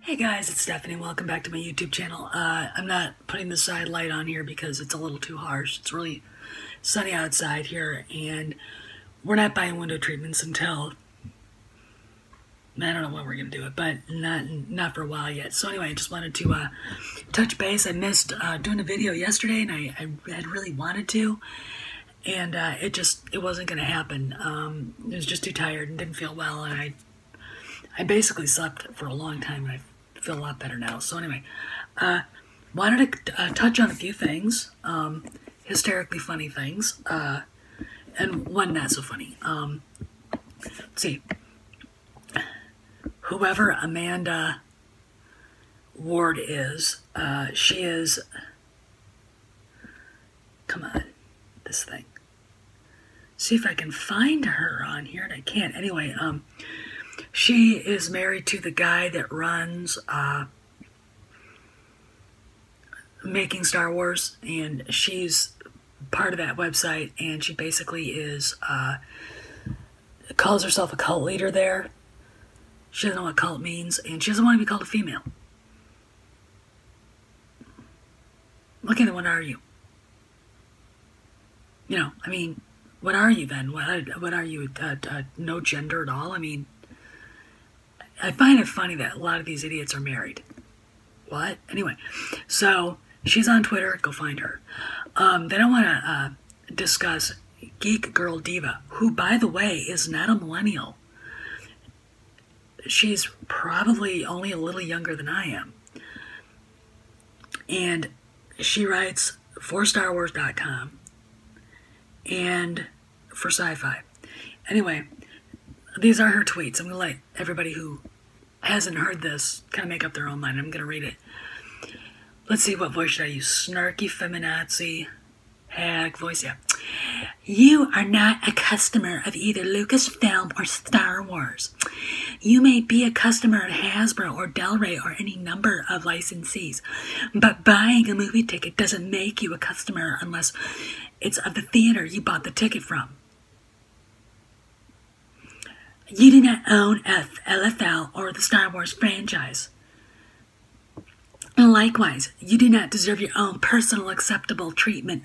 Hey guys, it's Stephanie. Welcome back to my YouTube channel. I'm not putting the side light on here because it's a little too harsh. It's really sunny outside here, and we're not buying window treatments until, I don't know when we're going to do it, but not for a while yet. So anyway, I just wanted to touch base. I missed doing a video yesterday, and I had really wanted to, and it wasn't going to happen. I was just too tired and didn't feel well, and I basically slept for a long time, and I feel a lot better now. So anyway, wanted to touch on a few things, hysterically funny things, and one not so funny. Let's see. Whoever Amanda Ward is, she is, come on, this thing. See if I can find her on here, and I can't. Anyway, she is married to the guy that runs Making Star Wars, and she's part of that website, and she basically is, calls herself a cult leader there. She doesn't know what cult means, and she doesn't want to be called a female. Look at it, what are you? You know, I mean, what are you then? What are you, no gender at all? I mean, I find it funny that a lot of these idiots are married. What? Anyway, so she's on Twitter. Go find her. Then I want to discuss Geek Girl Diva, who, by the way, is not a millennial. She's probably only a little younger than I am. And she writes for StarWars.com and for Sci-Fi. Anyway, these are her tweets. I'm going to let everybody who hasn't heard this kind of make up their own mind. I'm going to read it. Let's see, what voice should I use? Snarky, feminazi, hag voice, yeah. You are not a customer of either Lucasfilm or Star Wars. You may be a customer of Hasbro or Del Rey or any number of licensees, but buying a movie ticket doesn't make you a customer unless it's of the theater you bought the ticket from. You do not own LFL or the Star Wars franchise. And likewise, you do not deserve your own personal acceptable treatment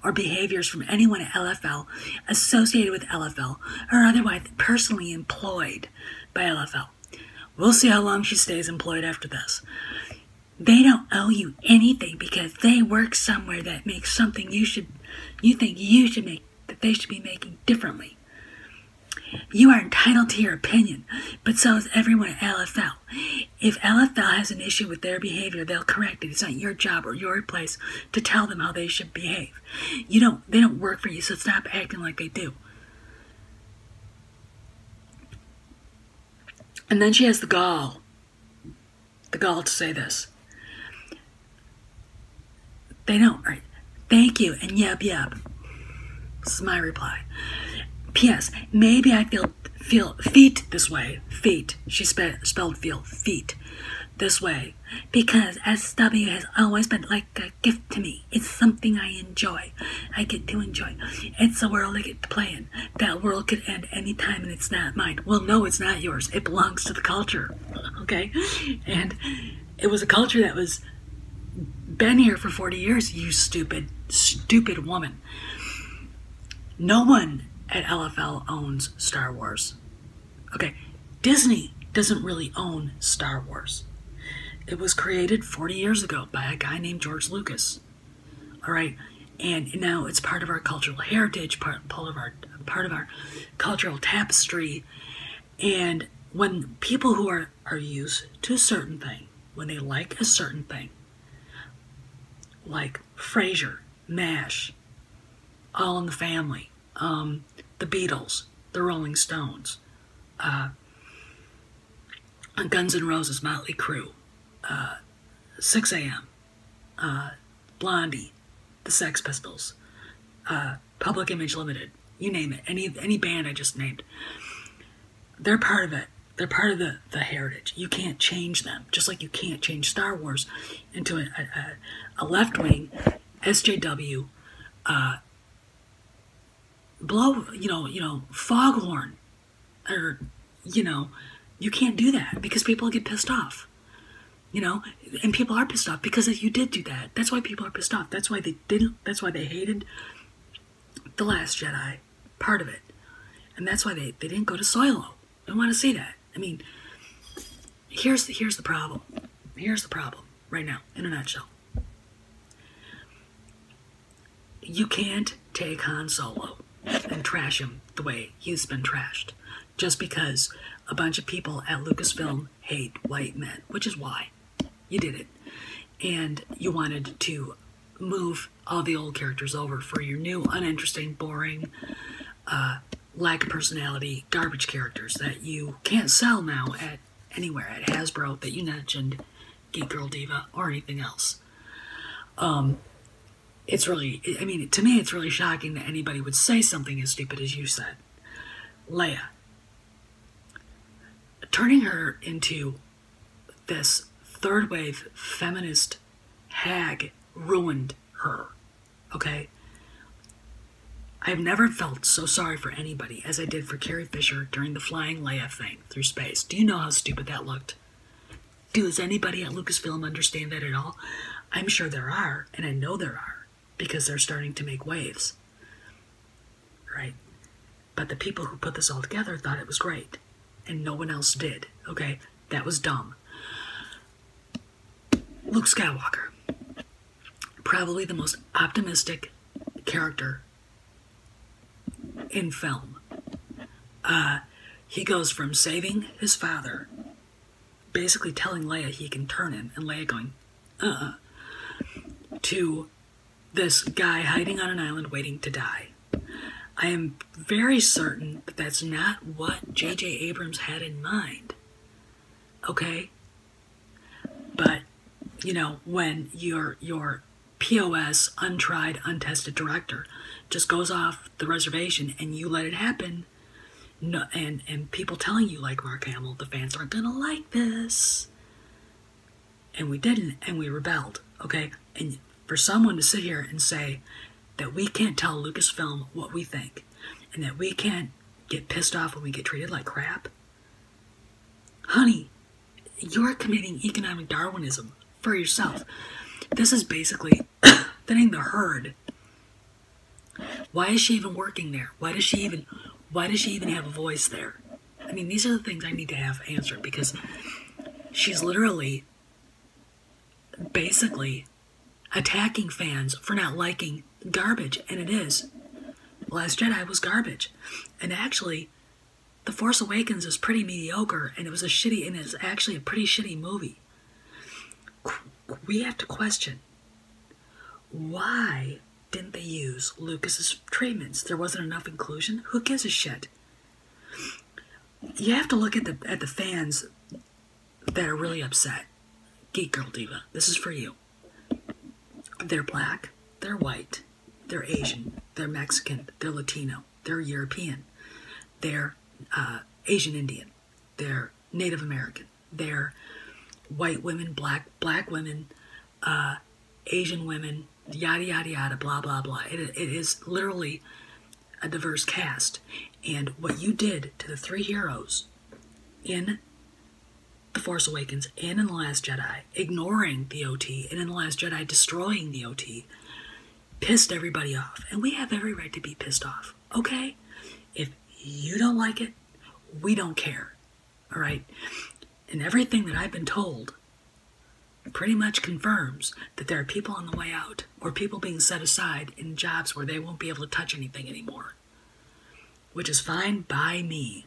or behaviors from anyone at LFL, associated with LFL, or otherwise personally employed by LFL. We'll see how long she stays employed after this. They don't owe you anything because they work somewhere that makes something you think you should make, that they should be making differently. You are entitled to your opinion, but so is everyone at LFL. If LFL has an issue with their behavior, they'll correct it. It's not your job or your place to tell them how they should behave. They don't work for you, so stop acting like they do. And then she has the gall to say this. They don't, right? Thank you, and yep. This is my reply. P.S. Maybe I feel feet this way. Feet. She spelled feel feet this way because SW has always been like a gift to me. It's something I enjoy. I get to enjoy. It's a world I get to play in. That world could end any time, and it's not mine. Well, no, it's not yours. It belongs to the culture. Okay, and it was a culture that was been here for 40 years. You stupid woman. No one at LFL owns Star Wars. Okay, Disney doesn't really own Star Wars. It was created 40 years ago by a guy named George Lucas. All right, and now it's part of our cultural heritage, part of our cultural tapestry. And when people who are used to a certain thing, when they like a certain thing, like Frasier, MASH, All in the Family, the Beatles, the Rolling Stones, Guns N' Roses, Motley Crue, 6 a.m., Blondie, the Sex Pistols, Public Image Limited, you name it, any band I just named. They're part of it. They're part of the heritage. You can't change them, just like you can't change Star Wars into a left-wing SJW foghorn, or you can't do that because people get pissed off. You know, and people are pissed off because you did do that. That's why people are pissed off. That's why they didn't. That's why they hated The Last Jedi, part of it, and that's why they didn't go to Solo. They want to see that. I mean, here's the problem. Here's the problem right now, in a nutshell. You can't take Han Solo and trash him the way he's been trashed, just because a bunch of people at Lucasfilm hate white men, which is why you did it. And you wanted to move all the old characters over for your new, uninteresting, boring, lack of personality, garbage characters that you can't sell now at anywhere, at Hasbro, that you mentioned, Geek Girl Diva, or anything else. It's really, I mean, to me, it's really shocking that anybody would say something as stupid as you said. Leia. Turning her into this third wave feminist hag ruined her, okay? I've never felt so sorry for anybody as I did for Carrie Fisher during the flying Leia thing through space. Do you know how stupid that looked? Does anybody at Lucasfilm understand that at all? I'm sure there are, and I know there are, because they're starting to make waves, right? But the people who put this all together thought it was great, and no one else did, okay? That was dumb. Luke Skywalker, probably the most optimistic character in film. He goes from saving his father, basically telling Leia he can turn him, and Leia going, to this guy hiding on an island waiting to die. I am very certain that that's not what J.J. Abrams had in mind. Okay? But, you know, when your POS, untried, untested director just goes off the reservation and you let it happen, no, and people telling you, like Mark Hamill, the fans aren't gonna like this. And we didn't, and we rebelled, okay? And for someone to sit here and say that we can't tell Lucasfilm what we think, and that we can't get pissed off when we get treated like crap, honey, you're committing economic Darwinism for yourself. This is basically thinning the herd. Why is she even working there? Why does she even have a voice there? I mean, these are the things I need to have answered, because she's literally basically attacking fans for not liking garbage, and it is. Last Jedi was garbage, and actually, The Force Awakens is pretty mediocre, and it's actually a pretty shitty movie. We have to question, why didn't they use Lucas's treatments? There wasn't enough inclusion? Who gives a shit? You have to look at the fans that are really upset. Geek Girl Diva, this is for you. They're black, they're white, they're Asian, they're Mexican, they're Latino, they're European, they're Asian Indian, they're Native American, they're white women, black women, Asian women, yada yada yada, blah blah blah. It is literally a diverse cast. And what you did to the three heroes in The Force Awakens and in The Last Jedi, ignoring the OT, and in The Last Jedi destroying the OT, pissed everybody off. And we have every right to be pissed off, okay? If you don't like it, we don't care, all right? And everything that I've been told pretty much confirms that there are people on the way out, or people being set aside in jobs where they won't be able to touch anything anymore, which is fine by me,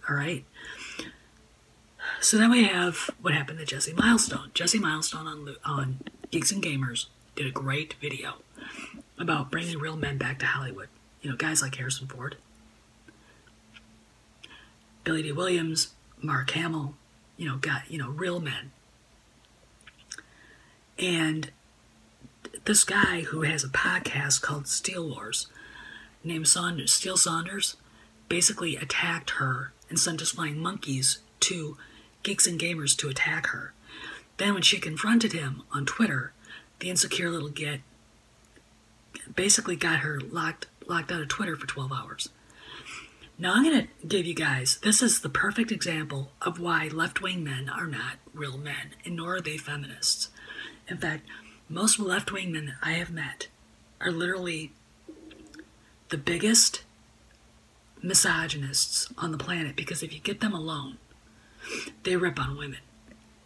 all right? So then we have what happened to Jesse Milestone. Jesse Milestone on Geeks and Gamers did a great video about bringing real men back to Hollywood. You know, guys like Harrison Ford, Billy D. Williams, Mark Hamill, real men. And this guy who has a podcast called Steel Wars, named Steel Saunders, basically attacked her and sent us flying monkeys to Geeks and Gamers to attack her. Then when she confronted him on Twitter, the insecure little git basically got her locked out of Twitter for 12 hours. Now I'm going to give you guys, this is the perfect example of why left-wing men are not real men, and nor are they feminists. In fact, most left-wing men I have met are literally the biggest misogynists on the planet, because if you get them alone, they rip on women.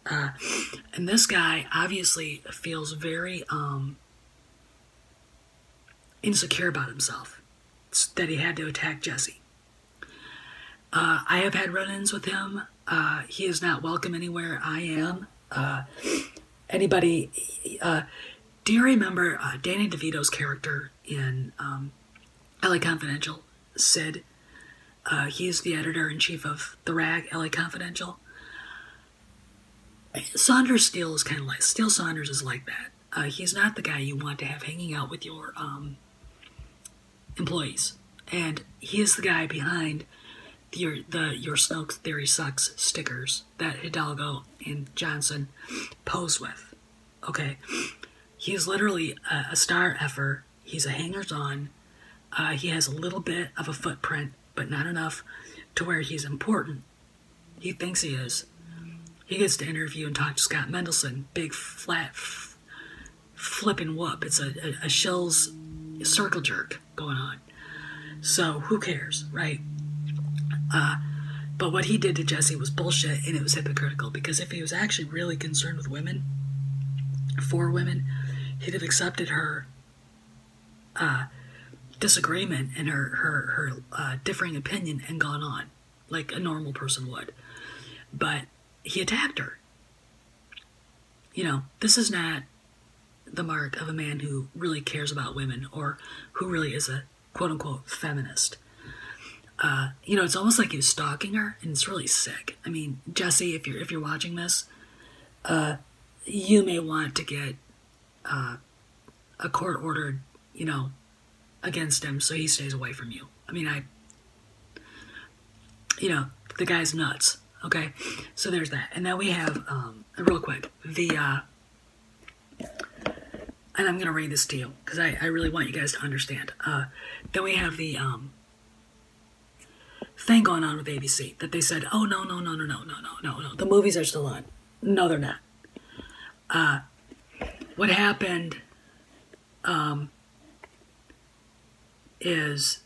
And this guy obviously feels very insecure about himself, that he had to attack Jesse. I have had run-ins with him. He is not welcome anywhere I am. Anybody, do you remember Danny DeVito's character in LA Confidential, Sid? He's the editor-in-chief of the rag, LA Confidential. Saunders Steele is kind of like, Steele Saunders is like that. He's not the guy you want to have hanging out with your employees. And he is the guy behind your Snoke Theory Sucks stickers that Hidalgo and Johnson pose with. Okay? He's literally a star effer. He's a hangers-on. He has a little bit of a footprint, but not enough to where he's important. He thinks he is. He gets to interview and talk to Scott Mendelson. Big, flat, flipping whoop. It's a shill's circle jerk going on. So, who cares, right? But what he did to Jesse was bullshit, and it was hypocritical, because if he was actually really concerned with women, for women, he'd have accepted her disagreement and her differing opinion and gone on, like a normal person would. But he attacked her. You know, this is not the mark of a man who really cares about women, or who really is a quote-unquote feminist. You know, it's almost like he was stalking her, and it's really sick. I mean, Jesse, if you're watching this, you may want to get a court ordered, you know, against him so he stays away from you. I mean, you know, the guy's nuts. Okay, so there's that. And then we have, real quick, and I'm going to read this to you, because I really want you guys to understand. Then we have the thing going on with ABC, that they said, oh, no, the movies are still on. No, they're not. What happened is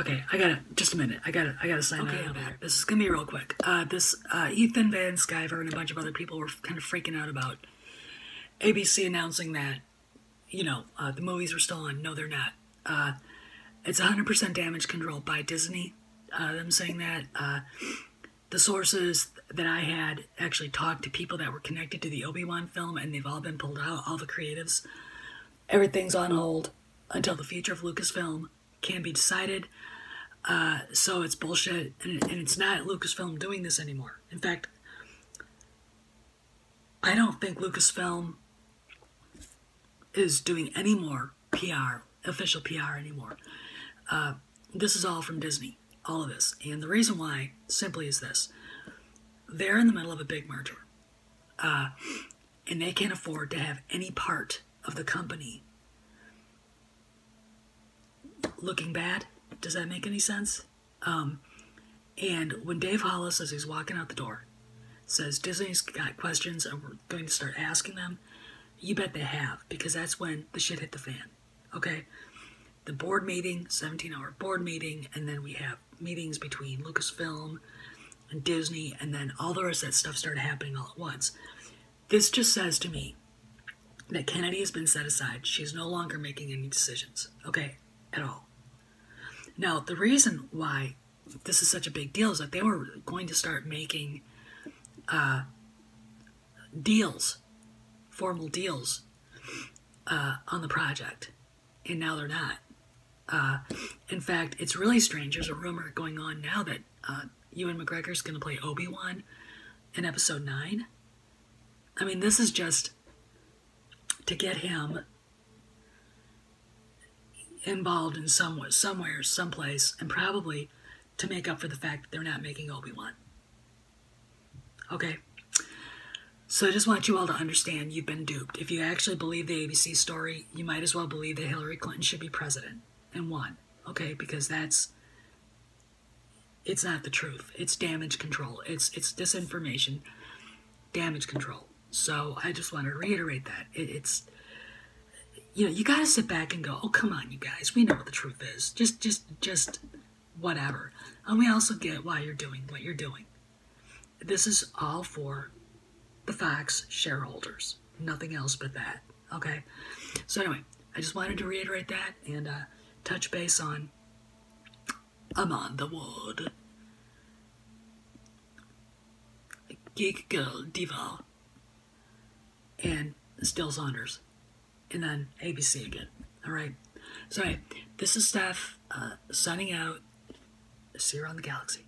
okay, just a minute. I gotta sign out of there. This is gonna be real quick. Ethan Van Sciver and a bunch of other people were kind of freaking out about ABC announcing that, you know, the movies were still on. No, they're not. It's 100% damage control by Disney. Them saying that. The sources that I had actually talked to people that were connected to the Obi-Wan film, and they've all been pulled out, all the creatives. Everything's on hold until the future of Lucasfilm can be decided. So it's bullshit, and it's not Lucasfilm doing this anymore. In fact, I don't think Lucasfilm is doing any more PR, official PR anymore. This is all from Disney, all of this. And the reason why simply is this. They're in the middle of a big merger. And they can't afford to have any part of the company looking bad. Does that make any sense? And when Dave Hollis, as he's walking out the door, says Disney's got questions and we're going to start asking them, you bet they have, because that's when the shit hit the fan. Okay? The board meeting, 17-hour board meeting, and then we have meetings between Lucasfilm and Disney, and then all the rest of that stuff started happening all at once. This just says to me that Kennedy has been set aside. She's no longer making any decisions, okay, at all. Now, the reason why this is such a big deal is that they were going to start making deals, formal deals, on the project, and now they're not. In fact, it's really strange. There's a rumor going on now that Ewan McGregor's going to play Obi-Wan in Episode 9. I mean, this is just to get him involved in somewhere, someplace, and probably to make up for the fact that they're not making Obi-Wan. Okay? So I just want you all to understand you've been duped. If you actually believe the ABC story, you might as well believe that Hillary Clinton should be president and won. Okay, because it's not the truth. It's damage control. It's disinformation, damage control. So I just want to reiterate that. It's you got to sit back and go, oh, come on, you guys. We know what the truth is. Just whatever. And we also get why you're doing what you're doing. This is all for the Fox shareholders. Nothing else but that. Okay? So anyway, I just wanted to reiterate that and touch base on I'm on the wood. Geek Girl Diva. And Still Saunders. And then ABC again. Alright? So anyway, this is Steph signing out. See you around the galaxy.